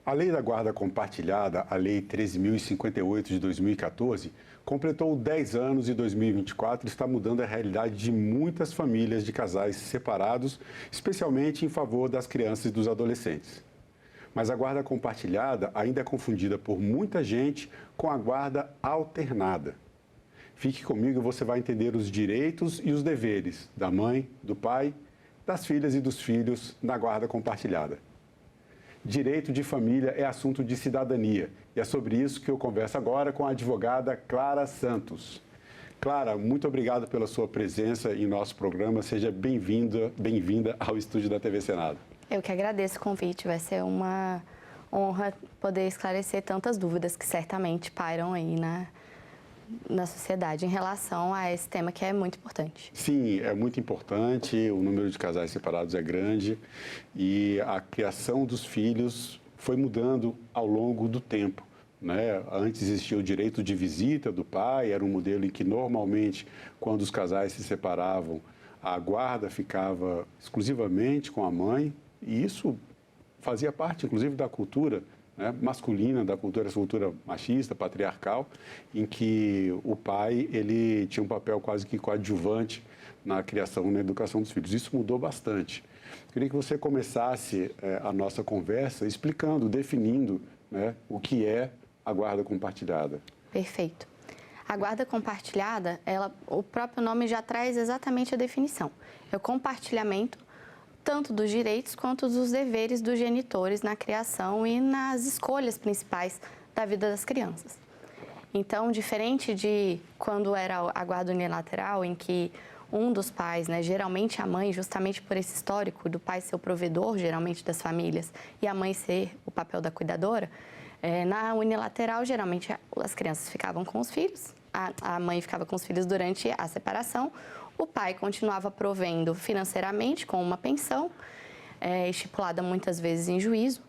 A Lei da Guarda Compartilhada, a Lei 13.058 de 2014, completou 10 anos e 2024 está mudando a realidade de muitas famílias de casais separados, especialmente em favor das crianças e dos adolescentes. Mas a guarda compartilhada ainda é confundida por muita gente com a guarda alternada. Fique comigo e você vai entender os direitos e os deveres da mãe, do pai, das filhas e dos filhos na guarda compartilhada. Direito de família é assunto de cidadania e é sobre isso que eu converso agora com a advogada Clara Santos. Clara, muito obrigado pela sua presença em nosso programa. Seja bem-vinda ao estúdio da TV Senado. Eu que agradeço o convite. Vai ser uma honra poder esclarecer tantas dúvidas que certamente pairam aí na sociedade em relação a esse tema que é muito importante. Sim, é muito importante, o número de casais separados é grande e a criação dos filhos foi mudando ao longo do tempo, né? Antes existia o direito de visita do pai, era um modelo em que normalmente quando os casais se separavam, a guarda ficava exclusivamente com a mãe e isso fazia parte inclusive da cultura, né, masculina, da cultura, essa cultura machista, patriarcal, em que o pai ele tinha um papel quase que coadjuvante na criação e na educação dos filhos. Isso mudou bastante. Queria que você começasse a nossa conversa explicando, definindo, né, o que é a guarda compartilhada. Perfeito. A guarda compartilhada, o próprio nome já traz exatamente a definição. É o compartilhamento tanto dos direitos quanto dos deveres dos genitores na criação e nas escolhas principais da vida das crianças. Então, diferente de quando era a guarda unilateral, em que um dos pais, né, geralmente a mãe, justamente por esse histórico do pai ser o provedor, geralmente das famílias, e a mãe ser o papel da cuidadora, na unilateral, geralmente as crianças ficavam com os filhos, a mãe ficava com os filhos durante a separação, o pai continuava provendo financeiramente com uma pensão, estipulada muitas vezes em juízo,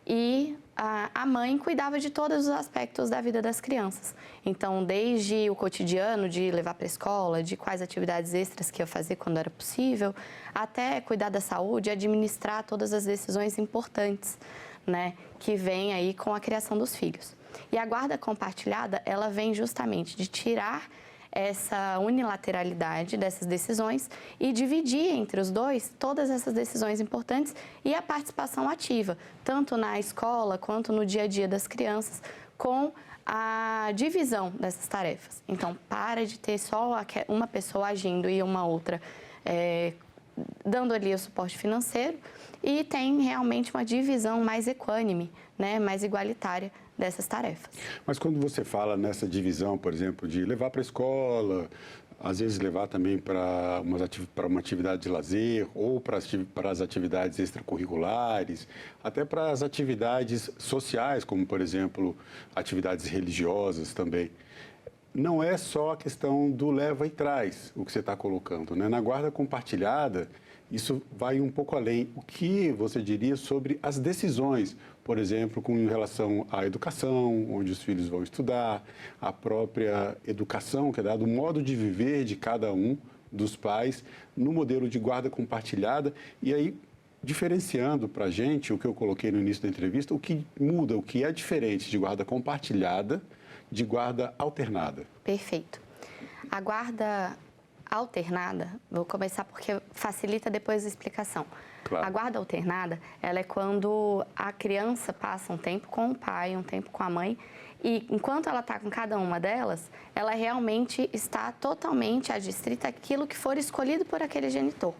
e a mãe cuidava de todos os aspectos da vida das crianças. Então, desde o cotidiano, de levar para a escola, de quais atividades extras que ia fazer quando era possível, até cuidar da saúde, administrar todas as decisões importantes, né, que vêm aí com a criação dos filhos. E a guarda compartilhada, ela vem justamente de tirar essa unilateralidade dessas decisões e dividir entre os dois todas essas decisões importantes e a participação ativa, tanto na escola quanto no dia a dia das crianças, com a divisão dessas tarefas. Então, para de ter só uma pessoa agindo e uma outra dando ali o suporte financeiro e tem realmente uma divisão mais equânime, né, mais igualitária dessas tarefas. Mas quando você fala nessa divisão, por exemplo, de levar para a escola, às vezes levar também para uma atividade de lazer ou para as atividades extracurriculares, até para as atividades sociais, como, por exemplo, atividades religiosas também. Não é só a questão do leva e traz, o que você está colocando, né? Na guarda compartilhada, isso vai um pouco além. O que você diria sobre as decisões, por exemplo, com relação à educação, onde os filhos vão estudar, a própria educação que é dada, o modo de viver de cada um dos pais no modelo de guarda compartilhada e aí diferenciando para a gente, o que eu coloquei no início da entrevista, o que muda, o que é diferente de guarda compartilhada de guarda alternada. Perfeito. A guarda alternada, vou começar porque facilita depois a explicação. Claro. A guarda alternada, ela é quando a criança passa um tempo com o pai, um tempo com a mãe, e enquanto ela está com cada uma delas, ela realmente está totalmente adstrita àquilo que for escolhido por aquele genitor.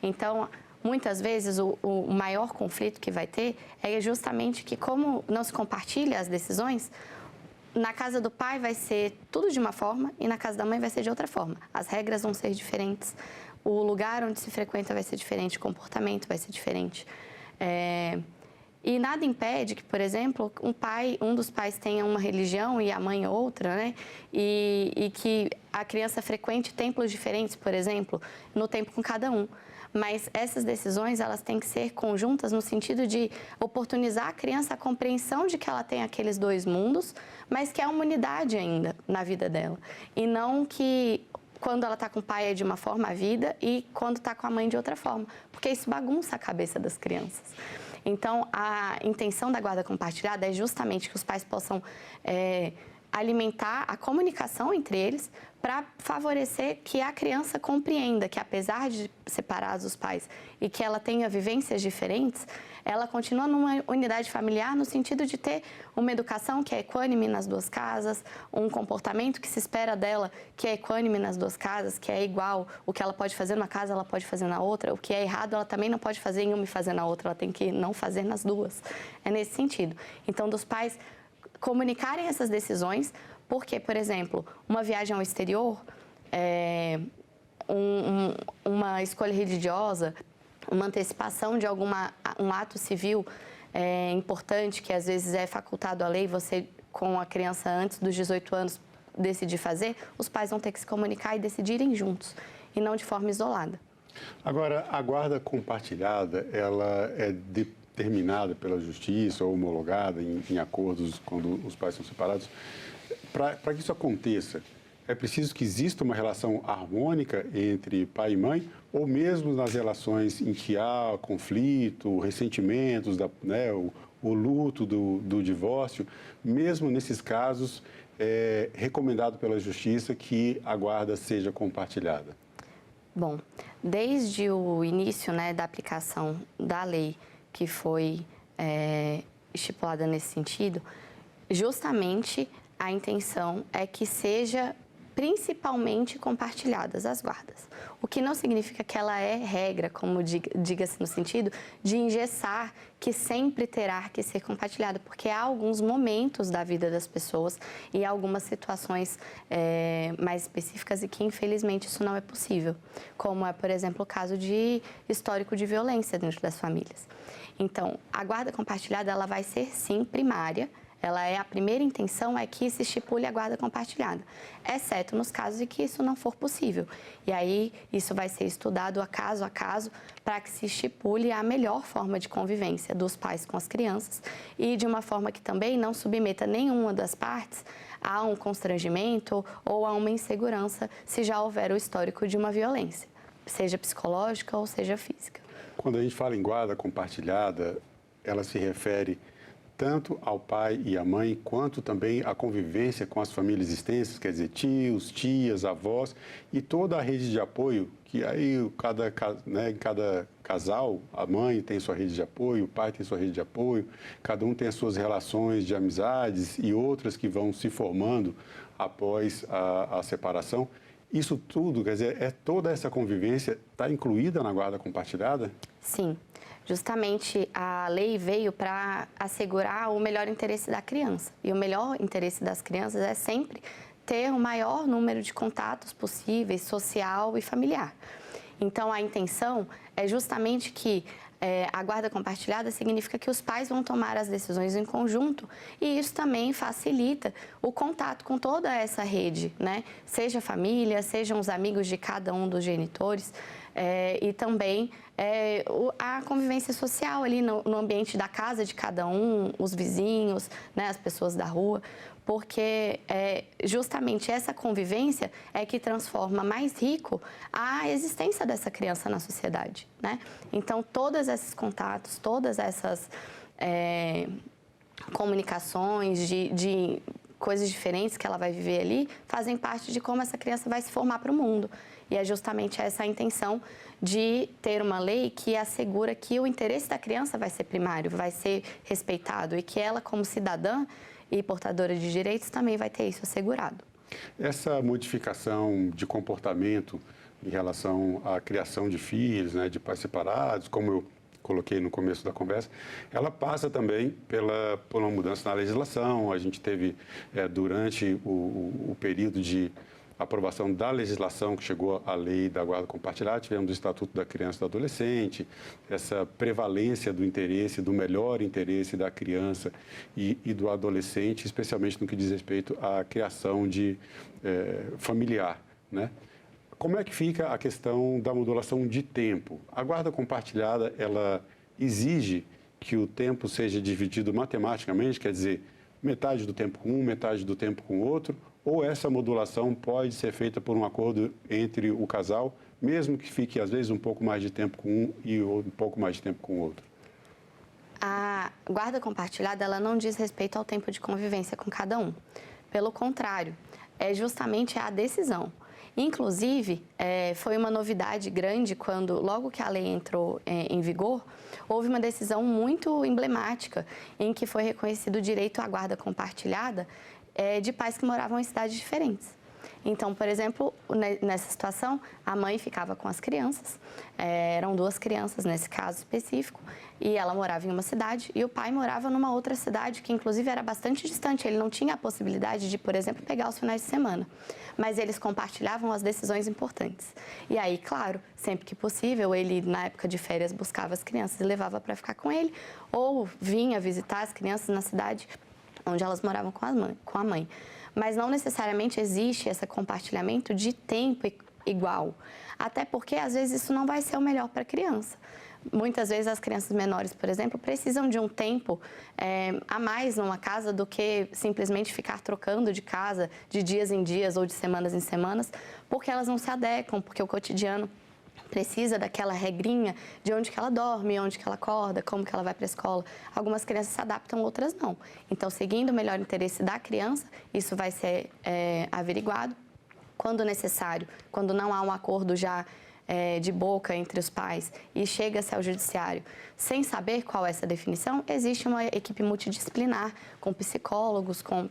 Então, muitas vezes, o maior conflito que vai ter é justamente que, como não se compartilha as decisões, na casa do pai vai ser tudo de uma forma e na casa da mãe vai ser de outra forma. As regras vão ser diferentes, o lugar onde se frequenta vai ser diferente, o comportamento vai ser diferente. E nada impede que, por exemplo, um dos pais tenha uma religião e a mãe outra, né? E que a criança frequente templos diferentes, por exemplo, no tempo com cada um. Mas essas decisões, elas têm que ser conjuntas no sentido de oportunizar a criança a compreensão de que ela tem aqueles dois mundos, mas que é uma unidade ainda na vida dela. E não que quando ela está com o pai é de uma forma a vida e quando está com a mãe de outra forma, porque isso bagunça a cabeça das crianças. Então, a intenção da guarda compartilhada é justamente que os pais possam alimentar a comunicação entre eles para favorecer que a criança compreenda que, apesar de separados os pais e que ela tenha vivências diferentes, ela continua numa unidade familiar no sentido de ter uma educação que é equânime nas duas casas, um comportamento que se espera dela que é equânime nas duas casas, que é igual, o que ela pode fazer numa casa, ela pode fazer na outra, o que é errado, ela também não pode fazer em uma e fazer na outra, ela tem que não fazer nas duas. É nesse sentido. Então, dos pais comunicarem essas decisões, porque, por exemplo, uma viagem ao exterior, uma escolha religiosa, uma antecipação de um ato civil importante, que às vezes é facultado à lei, você, com a criança antes dos 18 anos, decidir fazer, os pais vão ter que se comunicar e decidirem juntos, e não de forma isolada. Agora, a guarda compartilhada, ela é determinada pela justiça ou homologada em acordos quando os pais são separados. Para que isso aconteça, é preciso que exista uma relação harmônica entre pai e mãe, ou mesmo nas relações em que há conflito, ressentimentos, o luto do divórcio, mesmo nesses casos, é recomendado pela justiça que a guarda seja compartilhada? Bom, desde o início, da aplicação da lei que foi estipulada nesse sentido, justamente a intenção é que seja principalmente compartilhadas as guardas. O que não significa que ela é regra, como diga-se no sentido de engessar que sempre terá que ser compartilhada, porque há alguns momentos da vida das pessoas e algumas situações mais específicas e que, infelizmente, isso não é possível, como é, por exemplo, o caso de histórico de violência dentro das famílias. Então, a guarda compartilhada, ela vai ser, sim, primária. A primeira intenção é que se estipule a guarda compartilhada, exceto nos casos em que isso não for possível. E aí, isso vai ser estudado a caso para que se estipule a melhor forma de convivência dos pais com as crianças e de uma forma que também não submeta nenhuma das partes a um constrangimento ou a uma insegurança se já houver o histórico de uma violência, seja psicológica ou seja física. Quando a gente fala em guarda compartilhada, ela se refere tanto ao pai e à mãe, quanto também à convivência com as famílias extensas, quer dizer, tios, tias, avós e toda a rede de apoio, que aí em cada casal, a mãe tem sua rede de apoio, o pai tem sua rede de apoio, cada um tem as suas relações de amizades e outras que vão se formando após a separação. Isso tudo, quer dizer, toda essa convivência está incluída na guarda compartilhada? Sim. Justamente a lei veio para assegurar o melhor interesse da criança. E o melhor interesse das crianças é sempre ter o maior número de contatos possíveis, social e familiar. Então, a intenção é justamente que a guarda compartilhada significa que os pais vão tomar as decisões em conjunto e isso também facilita o contato com toda essa rede, Seja a família, sejam os amigos de cada um dos genitores e também a convivência social ali no ambiente da casa de cada um, os vizinhos, as pessoas da rua, porque justamente essa convivência é que transforma mais rico a existência dessa criança na sociedade, Então, todos esses contatos, todas essas comunicações de coisas diferentes que ela vai viver ali, fazem parte de como essa criança vai se formar para o mundo. E é justamente essa a intenção de ter uma lei que assegura que o interesse da criança vai ser primário, vai ser respeitado e que ela, como cidadã e portadora de direitos, também vai ter isso assegurado. Essa modificação de comportamento em relação à criação de filhos, de pais separados, como eu coloquei no começo da conversa, ela passa também por uma mudança na legislação. A gente teve, durante o período de aprovação da legislação que chegou à lei da guarda compartilhada, tivemos o Estatuto da Criança e do Adolescente, essa prevalência do interesse, do melhor interesse da criança e do adolescente, especialmente no que diz respeito à criação familiar, Como é que fica a questão da modulação de tempo? A guarda compartilhada, ela exige que o tempo seja dividido matematicamente, quer dizer, metade do tempo com um, metade do tempo com o outro, ou essa modulação pode ser feita por um acordo entre o casal, mesmo que fique, às vezes, um pouco mais de tempo com um e um pouco mais de tempo com o outro? A guarda compartilhada, ela não diz respeito ao tempo de convivência com cada um. Pelo contrário, é justamente a decisão. Inclusive, foi uma novidade grande quando, logo que a lei entrou em vigor, houve uma decisão muito emblemática em que foi reconhecido o direito à guarda compartilhada de pais que moravam em cidades diferentes. Então, por exemplo, nessa situação, a mãe ficava com as crianças, eram 2 crianças nesse caso específico, e ela morava em uma cidade e o pai morava numa outra cidade, que inclusive era bastante distante, ele não tinha a possibilidade de, por exemplo, pegar os finais de semana, mas eles compartilhavam as decisões importantes. E aí, claro, sempre que possível, ele, na época de férias, buscava as crianças e levava para ficar com ele, ou vinha visitar as crianças na cidade onde elas moravam com a mãe. Mas não necessariamente existe esse compartilhamento de tempo igual, até porque às vezes isso não vai ser o melhor para a criança. Muitas vezes as crianças menores, por exemplo, precisam de um tempo a mais numa casa do que simplesmente ficar trocando de casa de dias em dias ou de semanas em semanas, porque elas não se adequam, porque o cotidiano precisa daquela regrinha de onde que ela dorme, onde que ela acorda, como que ela vai para a escola. Algumas crianças se adaptam, outras não. Então, seguindo o melhor interesse da criança, isso vai ser averiguado. Quando necessário, quando não há um acordo já de boca entre os pais e chega-se ao judiciário sem saber qual é essa definição, existe uma equipe multidisciplinar com psicólogos, com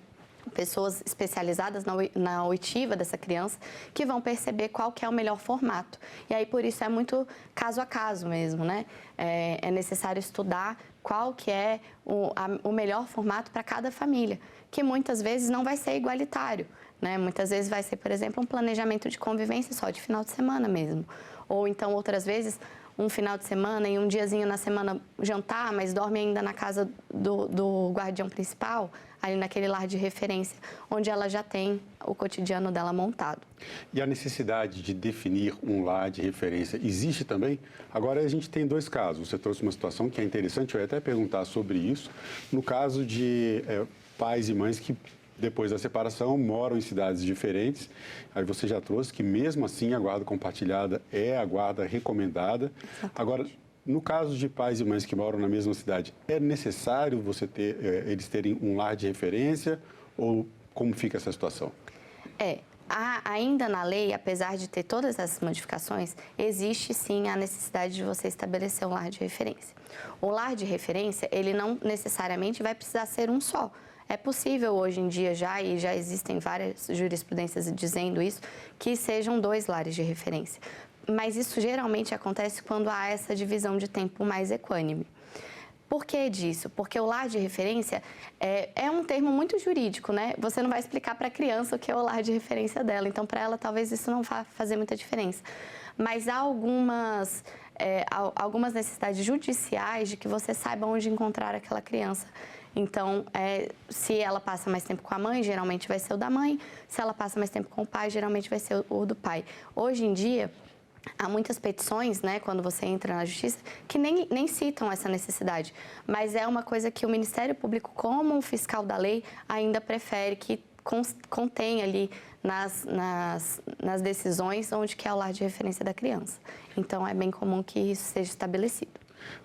pessoas especializadas na oitiva dessa criança que vão perceber qual que é o melhor formato. E aí, por isso, é muito caso a caso mesmo, né? É necessário estudar qual que é o melhor formato para cada família, que muitas vezes não vai ser igualitário, né? Muitas vezes vai ser, por exemplo, um planejamento de convivência só de final de semana mesmo. Ou então, outras vezes, um final de semana e um diazinho na semana jantar, mas dorme ainda na casa do guardião principal, ali naquele lar de referência, onde ela já tem o cotidiano dela montado. E a necessidade de definir um lar de referência existe também? Agora, a gente tem 2 casos. Você trouxe uma situação que é interessante, eu ia até perguntar sobre isso. No caso de pais e mães que, depois da separação, moram em cidades diferentes. Aí você já trouxe que, mesmo assim, a guarda compartilhada é a guarda recomendada. Exatamente. Agora, no caso de pais e mães que moram na mesma cidade, é necessário eles terem um lar de referência ou como fica essa situação? Ainda na lei, apesar de ter todas essas modificações, existe sim a necessidade de você estabelecer um lar de referência. O lar de referência, ele não necessariamente vai precisar ser um só. É possível hoje em dia e já existem várias jurisprudências dizendo isso, que sejam 2 lares de referência. Mas isso geralmente acontece quando há essa divisão de tempo mais equânime. Por que disso? Porque o lar de referência é um termo muito jurídico, né? Você não vai explicar para a criança o que é o lar de referência dela, então para ela talvez isso não vá fazer muita diferença. Mas há algumas necessidades judiciais de que você saiba onde encontrar aquela criança. Então, se ela passa mais tempo com a mãe, geralmente vai ser o da mãe. Se ela passa mais tempo com o pai, geralmente vai ser o do pai. Hoje em dia, há muitas petições, né, quando você entra na justiça, que nem citam essa necessidade. Mas é uma coisa que o Ministério Público, como um fiscal da lei, ainda prefere que contém ali nas decisões onde que é o lar de referência da criança. Então, é bem comum que isso seja estabelecido.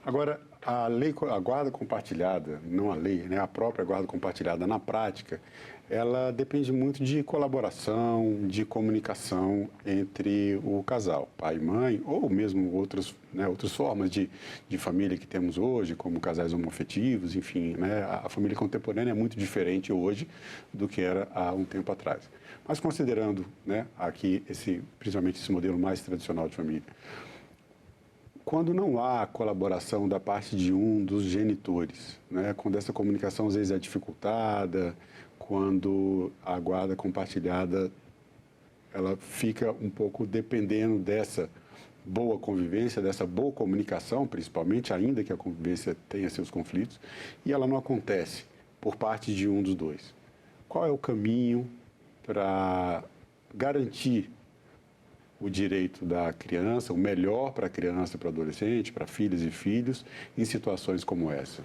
Agora, a guarda compartilhada, não a lei, né, a própria guarda compartilhada na prática, ela depende muito de colaboração, de comunicação entre o casal, pai e mãe, ou mesmo outras formas de família que temos hoje, como casais homoafetivos, enfim, né, a família contemporânea é muito diferente hoje do que era há um tempo atrás. Mas considerando, né, aqui principalmente esse modelo mais tradicional de família, quando não há colaboração da parte de um dos genitores, né, quando essa comunicação às vezes é dificultada, quando a guarda compartilhada ela fica um pouco dependendo dessa boa convivência, dessa boa comunicação, principalmente, ainda que a convivência tenha seus conflitos, e ela não acontece por parte de um dos dois. Qual é o caminho para garantir o direito da criança, o melhor para a criança, para o adolescente, para filhas e filhos, em situações como essa?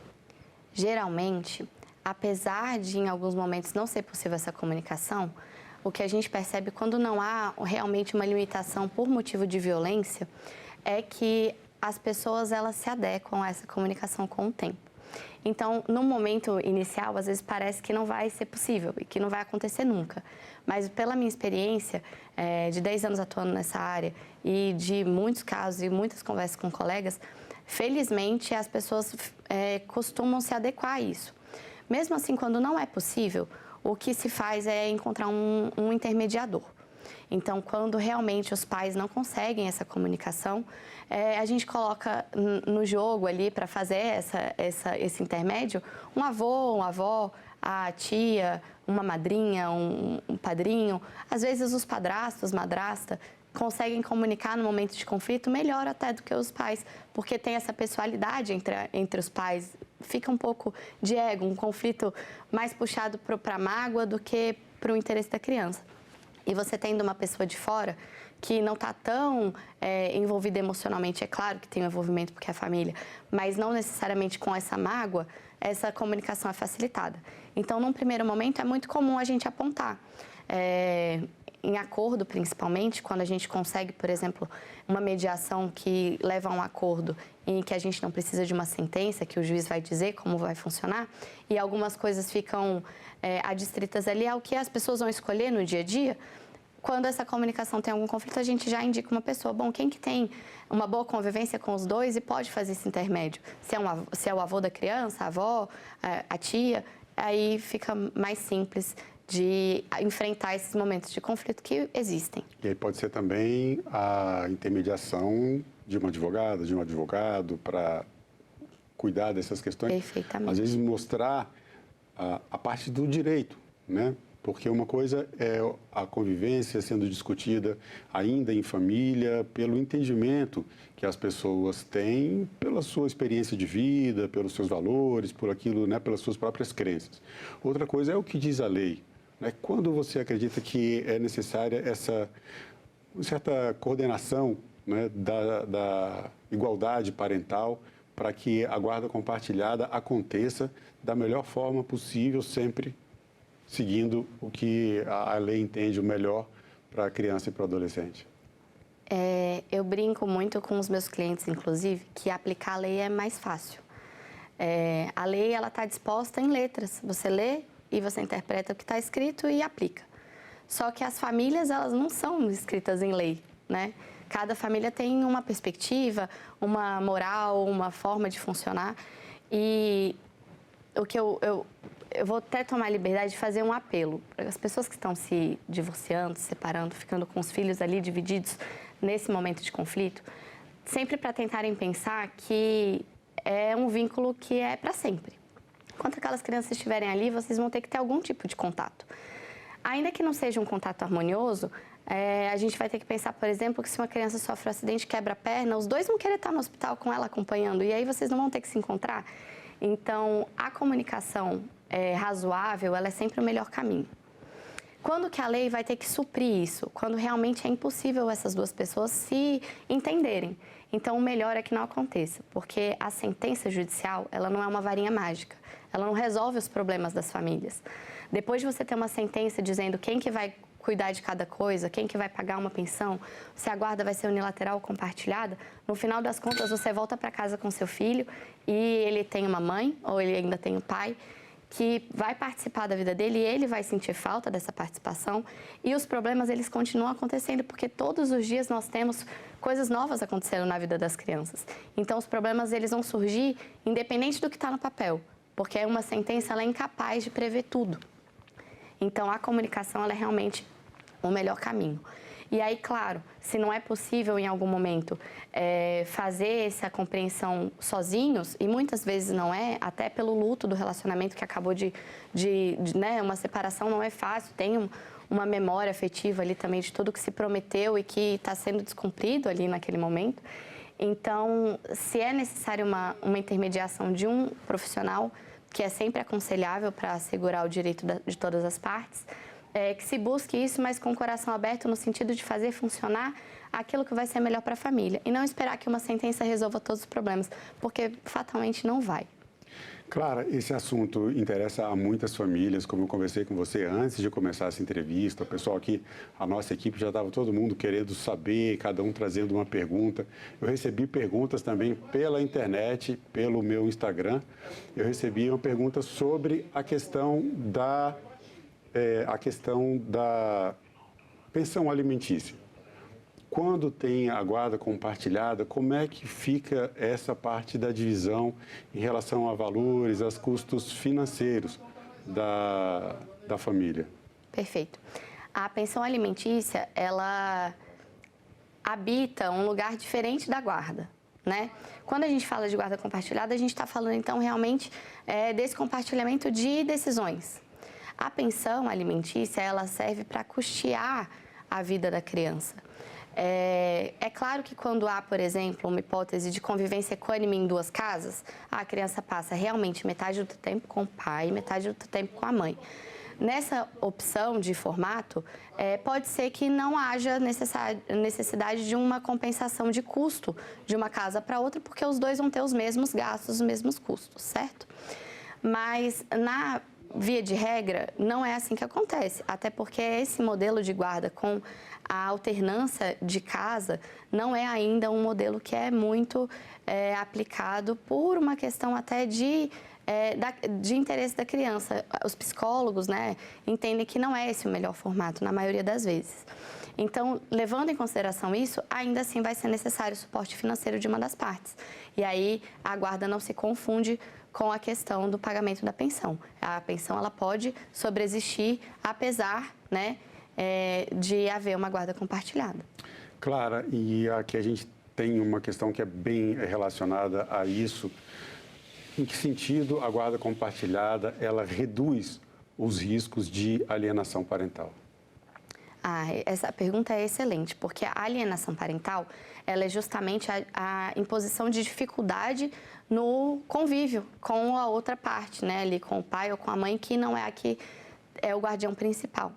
Geralmente, apesar de em alguns momentos não ser possível essa comunicação, o que a gente percebe quando não há realmente uma limitação por motivo de violência é que as pessoas elas se adequam a essa comunicação com o tempo. Então, no momento inicial, às vezes parece que não vai ser possível e que não vai acontecer nunca. Mas pela minha experiência, de 10 anos atuando nessa área e de muitos casos e muitas conversas com colegas, felizmente as pessoas costumam se adequar a isso. Mesmo assim, quando não é possível, o que se faz é encontrar um intermediador. Então, quando realmente os pais não conseguem essa comunicação, a gente coloca no jogo ali para fazer esse intermédio um avô, uma avó, a tia, uma madrinha, um padrinho. Às vezes os padrastos, madrasta, conseguem comunicar no momento de conflito melhor até do que os pais, porque tem essa pessoalidade entre os pais. Fica um pouco de ego, um conflito mais puxado para a mágoa do que para o interesse da criança. E você tendo uma pessoa de fora que não está tão envolvida emocionalmente, é claro que tem um envolvimento porque é a família, mas não necessariamente com essa mágoa, essa comunicação é facilitada. Então, num primeiro momento, é muito comum a gente apontar. Em acordo, principalmente, quando a gente consegue, por exemplo, uma mediação que leva a um acordo em que a gente não precisa de uma sentença, que o juiz vai dizer como vai funcionar, e algumas coisas ficam adstritas ali ao que as pessoas vão escolher no dia a dia. Quando essa comunicação tem algum conflito, a gente já indica uma pessoa. Bom, quem que tem uma boa convivência com os dois e pode fazer esse intermédio? Se é o avô da criança, a avó, a tia, aí fica mais simples de enfrentar esses momentos de conflito que existem. E aí pode ser também a intermediação de uma advogada, de um advogado, para cuidar dessas questões. Perfeitamente. Às vezes mostrar a parte do direito, né? Porque uma coisa é a convivência sendo discutida ainda em família, pelo entendimento que as pessoas têm, pela sua experiência de vida, pelos seus valores, por aquilo, né, pelas suas próprias crenças. Outra coisa é o que diz a lei. Né? Quando você acredita que é necessária essa certa coordenação, né, da igualdade parental para que a guarda compartilhada aconteça da melhor forma possível, sempre seguindo o que a lei entende o melhor para a criança e para o adolescente? Eu brinco muito com os meus clientes, inclusive, que aplicar a lei é mais fácil. A lei está disposta em letras. Você lê e você interpreta o que está escrito e aplica. Só que as famílias, elas não são escritas em lei, né? Cada família tem uma perspectiva, uma moral, uma forma de funcionar. E o que eu vou até tomar a liberdade de fazer um apelo para as pessoas que estão se divorciando, se separando, ficando com os filhos ali divididos nesse momento de conflito, sempre para tentarem pensar que é um vínculo que é para sempre. Enquanto aquelas crianças estiverem ali, vocês vão ter que ter algum tipo de contato. Ainda que não seja um contato harmonioso, a gente vai ter que pensar, por exemplo, que se uma criança sofre um acidente, quebra a perna, os dois vão querer estar no hospital com ela acompanhando, e aí vocês não vão ter que se encontrar. Então, a comunicação razoável, ela é sempre o melhor caminho. Quando que a lei vai ter que suprir isso? Quando realmente é impossível essas duas pessoas se entenderem. Então, o melhor é que não aconteça, porque a sentença judicial, ela não é uma varinha mágica. Ela não resolve os problemas das famílias. Depois de você ter uma sentença dizendo quem que vai cuidar de cada coisa, quem que vai pagar uma pensão, se a guarda vai ser unilateral ou compartilhada, no final das contas você volta para casa com seu filho e ele tem uma mãe ou ele ainda tem um pai que vai participar da vida dele e ele vai sentir falta dessa participação e os problemas eles continuam acontecendo porque todos os dias nós temos coisas novas acontecendo na vida das crianças. Então os problemas eles vão surgir independente do que está no papel, porque uma sentença ela é incapaz de prever tudo. Então, a comunicação ela é realmente o melhor caminho. E aí, claro, se não é possível em algum momento fazer essa compreensão sozinhos, e muitas vezes não é, até pelo luto do relacionamento que acabou né, uma separação não é fácil, tem uma memória afetiva ali também de tudo que se prometeu e que está sendo descumprido ali naquele momento. Então, se é necessário uma intermediação de um profissional, que é sempre aconselhável para assegurar o direito de todas as partes, que se busque isso, mas com o coração aberto no sentido de fazer funcionar aquilo que vai ser melhor para a família e não esperar que uma sentença resolva todos os problemas, porque fatalmente não vai. Clara, esse assunto interessa a muitas famílias, como eu conversei com você antes de começar essa entrevista. O pessoal aqui, a nossa equipe já estava todo mundo querendo saber, cada um trazendo uma pergunta. Eu recebi perguntas também pela internet, pelo meu Instagram. Eu recebi uma pergunta sobre a questão da pensão alimentícia. Quando tem a guarda compartilhada, como é que fica essa parte da divisão em relação a valores, aos custos financeiros da família? Perfeito. A pensão alimentícia, ela habita um lugar diferente da guarda, né? Quando a gente fala de guarda compartilhada, a gente está falando, então, realmente desse compartilhamento de decisões. A pensão alimentícia, ela serve para custear a vida da criança. É claro que quando há, por exemplo, uma hipótese de convivência equânime em duas casas, a criança passa realmente metade do tempo com o pai e metade do tempo com a mãe. Nessa opção de formato, pode ser que não haja necessidade de uma compensação de custo de uma casa para outra, porque os dois vão ter os mesmos gastos, os mesmos custos, certo? Mas na via de regra, não é assim que acontece, até porque esse modelo de guarda com a alternância de casa não é ainda um modelo que é muito aplicado por uma questão até de interesse da criança. Os psicólogos, né, entendem que não é esse o melhor formato, na maioria das vezes. Então, levando em consideração isso, ainda assim vai ser necessário o suporte financeiro de uma das partes. E aí, a guarda não se confunde com a questão do pagamento da pensão. A pensão, ela pode sobreexistir, apesar, né, de haver uma guarda compartilhada. Clara, e aqui a gente tem uma questão que é bem relacionada a isso. Em que sentido a guarda compartilhada, ela reduz os riscos de alienação parental? Essa pergunta é excelente, porque a alienação parental, ela é justamente a imposição de dificuldade no convívio com a outra parte, né, ali com o pai ou com a mãe, que não é a que é o guardião principal.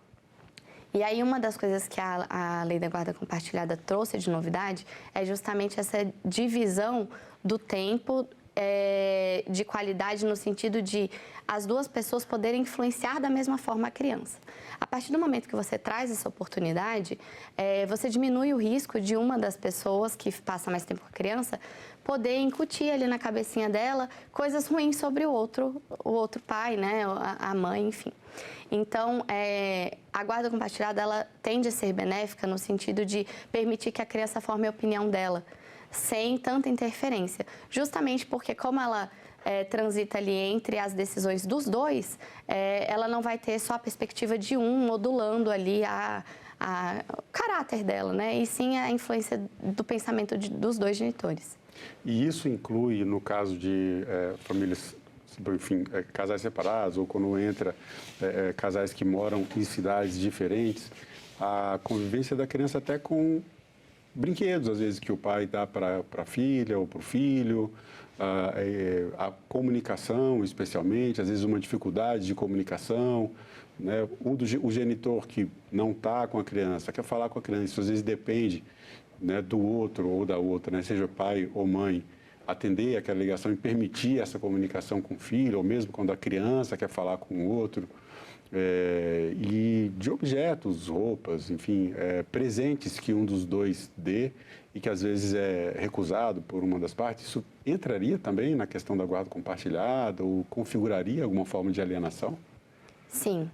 E aí, uma das coisas que a Lei da Guarda Compartilhada trouxe de novidade é justamente essa divisão do tempo de qualidade, no sentido de as duas pessoas poderem influenciar da mesma forma a criança. A partir do momento que você traz essa oportunidade, você diminui o risco de uma das pessoas que passa mais tempo com a criança poder incutir ali na cabecinha dela coisas ruins sobre o outro pai, né, a mãe, enfim. Então, a guarda compartilhada, ela tende a ser benéfica no sentido de permitir que a criança forme a opinião dela, sem tanta interferência. Justamente porque, como ela transita ali entre as decisões dos dois, ela não vai ter só a perspectiva de um modulando ali o caráter dela, né? E sim a influência do pensamento dos dois genitores. E isso inclui, no caso de famílias, enfim, casais separados, ou quando entra casais que moram em cidades diferentes, a convivência da criança até com brinquedos, às vezes, que o pai dá para a filha ou para o filho, a comunicação, especialmente, às vezes uma dificuldade de comunicação, né? O genitor que não está com a criança, quer falar com a criança, isso às vezes depende, né, do outro ou da outra, né, seja pai ou mãe, atender aquela ligação e permitir essa comunicação com o filho, ou mesmo quando a criança quer falar com o outro. E de objetos, roupas, enfim, presentes que um dos dois dê e que às vezes é recusado por uma das partes, isso entraria também na questão da guarda compartilhada ou configuraria alguma forma de alienação? Sim.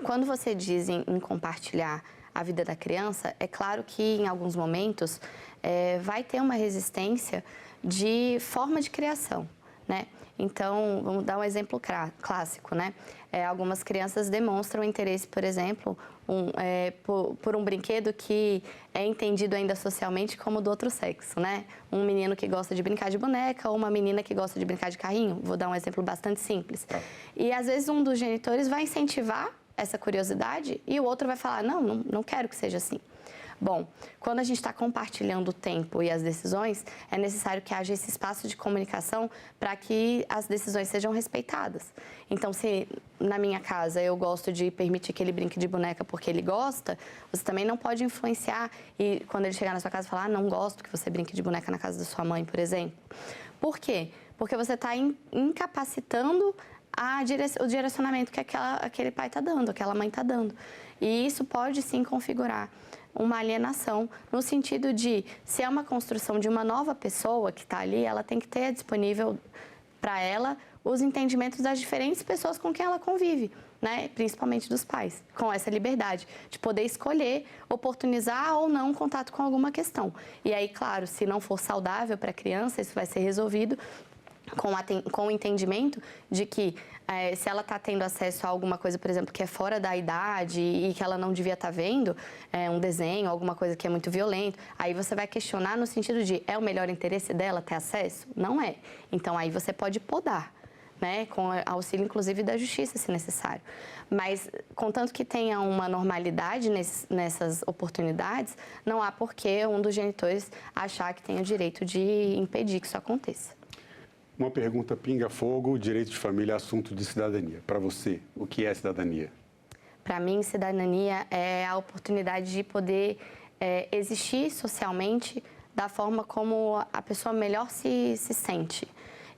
Quando você diz em compartilhar a vida da criança, é claro que em alguns momentos vai ter uma resistência de forma de criação, né? Então, vamos dar um exemplo clássico, né? Algumas crianças demonstram interesse, por exemplo, por um brinquedo que é entendido ainda socialmente como do outro sexo, né? Um menino que gosta de brincar de boneca ou uma menina que gosta de brincar de carrinho. Vou dar um exemplo bastante simples. E, às vezes, um dos genitores vai incentivar essa curiosidade e o outro vai falar, não quero que seja assim. Bom, quando a gente está compartilhando o tempo e as decisões, é necessário que haja esse espaço de comunicação para que as decisões sejam respeitadas. Então, se na minha casa eu gosto de permitir que ele brinque de boneca porque ele gosta, você também não pode influenciar e quando ele chegar na sua casa falar, não gosto que você brinque de boneca na casa da sua mãe, por exemplo. Por quê? Porque você está incapacitando o direcionamento que aquele pai está dando, aquela mãe está dando. E isso pode sim configurar uma alienação, no sentido de, se é uma construção de uma nova pessoa que está ali, ela tem que ter disponível para ela os entendimentos das diferentes pessoas com quem ela convive, né? Principalmente dos pais, com essa liberdade de poder escolher, oportunizar ou não um contato com alguma questão. E aí, claro, se não for saudável para a criança, isso vai ser resolvido com o entendimento de que se ela está tendo acesso a alguma coisa, por exemplo, que é fora da idade e que ela não devia estar vendo, um desenho, alguma coisa que é muito violento, aí você vai questionar no sentido de, é o melhor interesse dela ter acesso? Não é. Então, aí você pode podar, né, com auxílio, inclusive, da justiça, se necessário. Mas, contanto que tenha uma normalidade nessas oportunidades, não há por que um dos genitores achar que tem o direito de impedir que isso aconteça. Uma pergunta pinga-fogo, direito de família, assunto de cidadania. Para você, o que é cidadania? Para mim, cidadania é a oportunidade de poder existir socialmente da forma como a pessoa melhor se sente.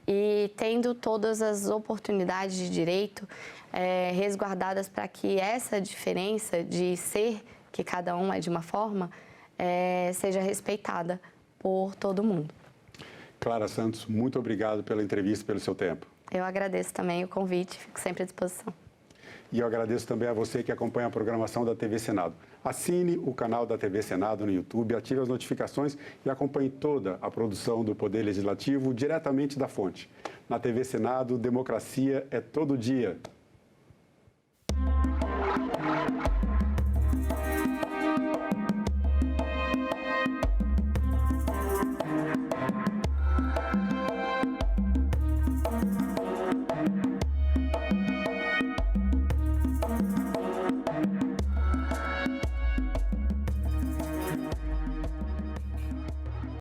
E tendo todas as oportunidades de direito resguardadas para que essa diferença de ser, que cada um é de uma forma, seja respeitada por todo mundo. Clara Santos, muito obrigado pela entrevista, pelo seu tempo. Eu agradeço também o convite, fico sempre à disposição. E eu agradeço também a você que acompanha a programação da TV Senado. Assine o canal da TV Senado no YouTube, ative as notificações e acompanhe toda a produção do Poder Legislativo diretamente da fonte. Na TV Senado, democracia é todo dia.